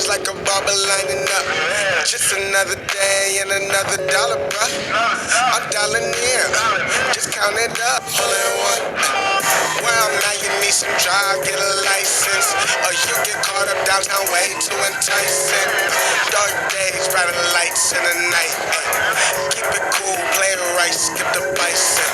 Like a barber lining up. Just another day and another dollar, bruh. I'm dialing in, just count it up, all in one. Where I'm at, you need some drive, get a license, or you get caught up downtown way too enticing. Dark days, brighter lights in the night. Keep it cool, play it right, skip the bison.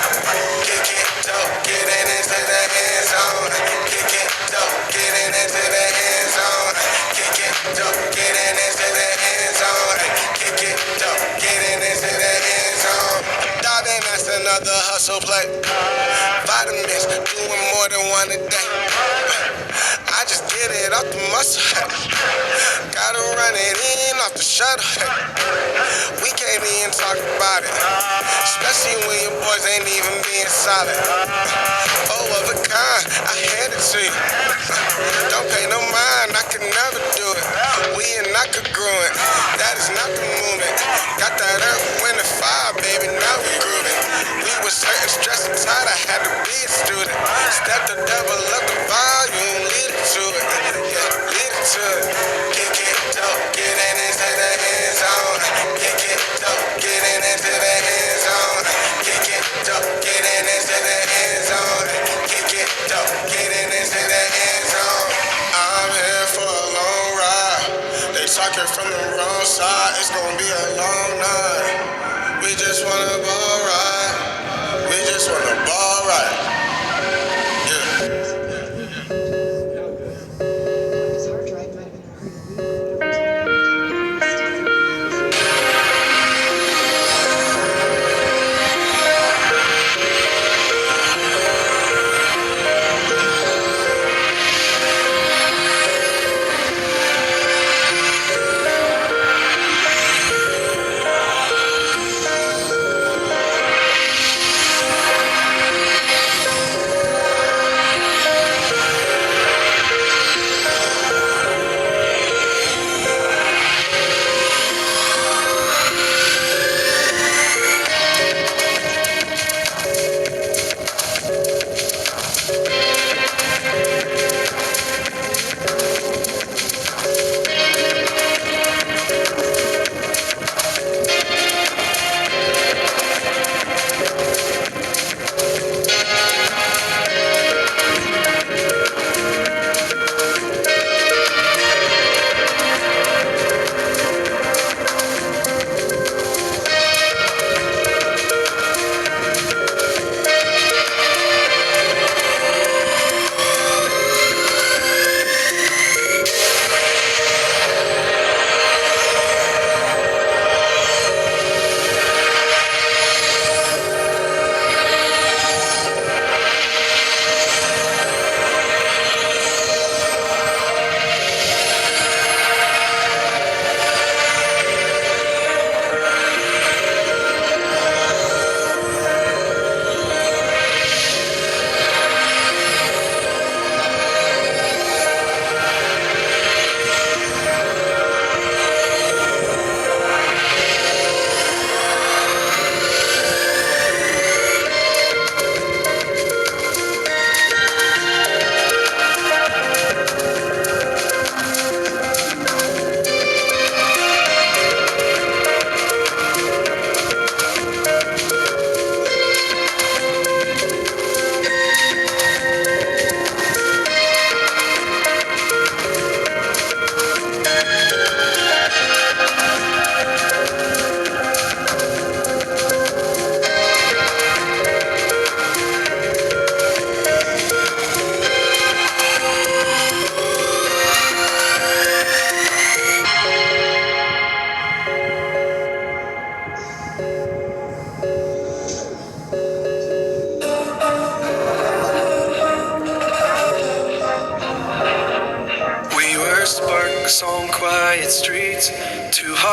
Kick it dope, get in into the end zone. Kick it dope, get in into the end zone. Kick it dope, get in into the end zone. Kick it dope, get in into the end zone. Darling, that's another hustle play. Vitamins, doing more than one a day. I just get it off the muscle. Gotta run it in off the shuttle. We can't even talk about it, especially when your boys ain't even being solid. Oh, of a kind, I hand it to you. Don't pay no mind, I could never do it. We and I could grow it. That is not the movement. Got that earth, wind, and fire, baby. Now we grooving. We was hurting, stressed, and tired. I had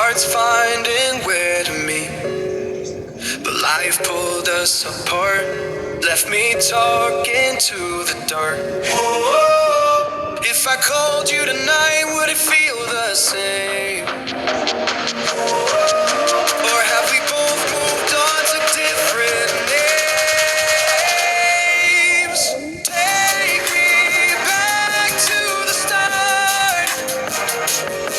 hearts finding where to meet, but life pulled us apart, left me talking to the dark. If I called you tonight, would it feel the same? Or have we both moved on to different names? Take me back to the start,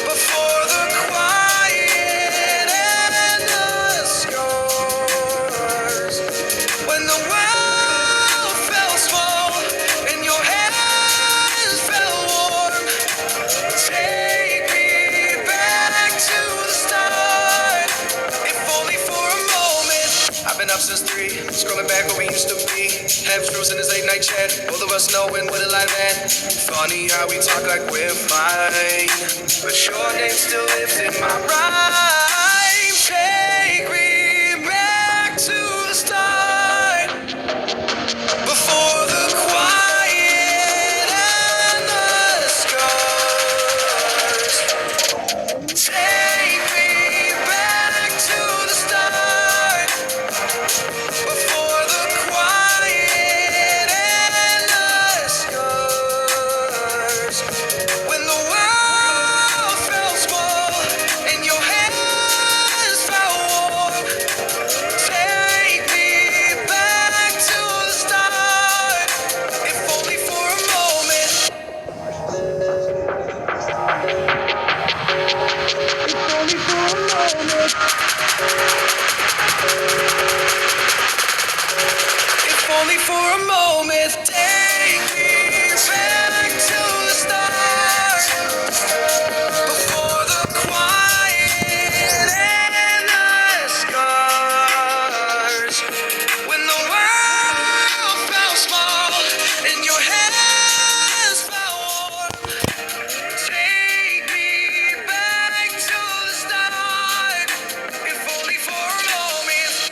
before the quiet and the scars. When the world felt small and your hands felt warm. Take me back to the start, if only for a moment. I've been up since 3, scrolling back where we used to be. Half screws in this late night chat, both of us knowing what it like that. Funny how we talk like we're fine, but your name still lives in my rhyme. Take me back to the start, before the quiet and the scars. Take me back to the start, before the quiet and the scars. When the world felt small and your hands felt warm. Take me back to the start, if only for a moment. If only for a moment. Take me back to the start, before the quiet and the scars. When the world felt small and your hands felt warm. Take me back to the start, if only for a moment.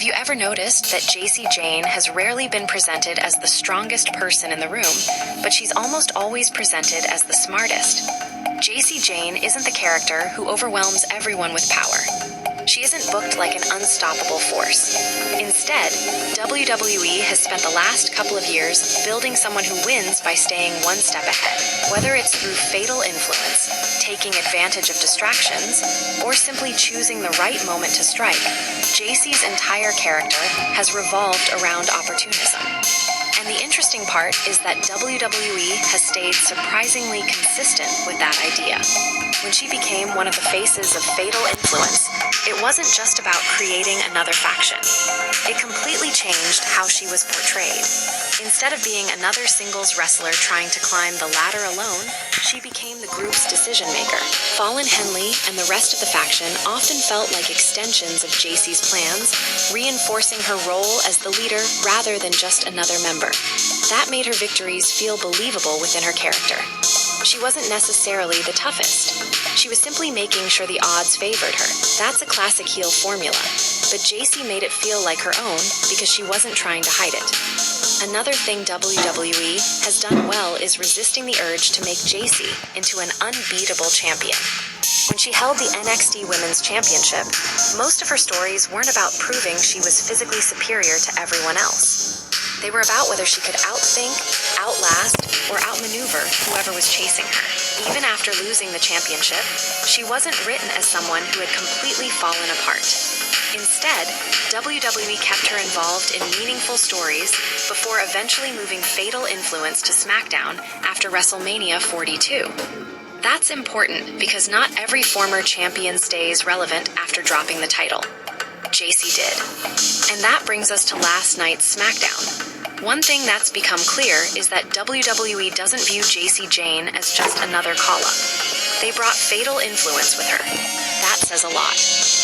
Have you ever noticed that Jayne has rarely been presented as the strongest person in the room, but she's almost always presented as the smartest? Jayne isn't the character who overwhelms everyone with power. She isn't booked like an unstoppable force. Instead, WWE has spent the last couple of years building someone who wins by staying one step ahead. Whether it's through fatal influence, taking advantage of distractions, or simply choosing the right moment to strike, Jacy's entire character has revolved around opportunism. And the interesting part is that WWE has stayed surprisingly consistent with that idea. When she became one of the faces of Fatal Influence, It wasn't just about creating another faction. It completely changed how she was portrayed. Instead of being another singles wrestler trying to climb the ladder alone, she became the group's decision-maker. Fallon Henley and the rest of the faction often felt like extensions of Jacy's plans, reinforcing her role as the leader rather than just another member. That made her victories feel believable within her character. She wasn't necessarily the toughest. She was simply making sure the odds favored her. That's a classic heel formula, but Jacy made it feel like her own because she wasn't trying to hide it. Another thing WWE has done well is resisting the urge to make Jacy into an unbeatable champion. When she held the NXT Women's Championship, most of her stories weren't about proving she was physically superior to everyone else. They were about whether she could outthink, outlast, or outmaneuver whoever was chasing her. Even after losing the championship, she wasn't written as someone who had completely fallen apart. Instead, WWE kept her involved in meaningful stories before eventually moving Fatal Influence to SmackDown after WrestleMania 42. That's important because not every former champion stays relevant after dropping the title. Jacy did. And that brings us to last night's SmackDown. One thing that's become clear is that WWE doesn't view Jacy Jayne as just another call-up. They brought Fatal Influence with her. That says a lot.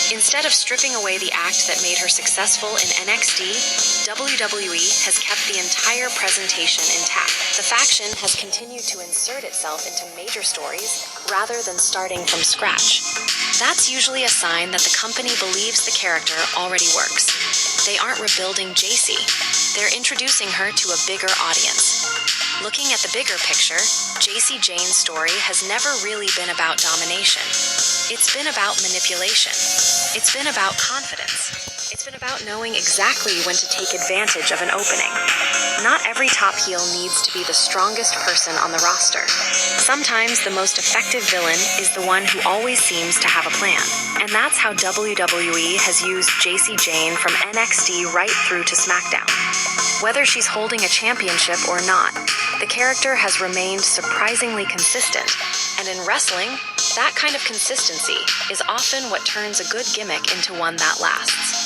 Instead of stripping away the act that made her successful in NXT, WWE has kept the entire presentation intact. The faction has continued to insert itself into major stories rather than starting from scratch. That's usually a sign that the company believes the character already works. They aren't rebuilding Jacy. They're introducing her to a bigger audience. Looking at the bigger picture, Jacy Jayne's story has never really been about domination. It's been about manipulation. It's been about confidence. It's been about knowing exactly when to take advantage of an opening. Not every top heel needs to be the strongest person on the roster. Sometimes the most effective villain is the one who always seems to have a plan. And that's how WWE has used Jacy Jayne from NXT right through to SmackDown. Whether she's holding a championship or not, the character has remained surprisingly consistent. And in wrestling, that kind of consistency is often what turns a good gimmick into one that lasts.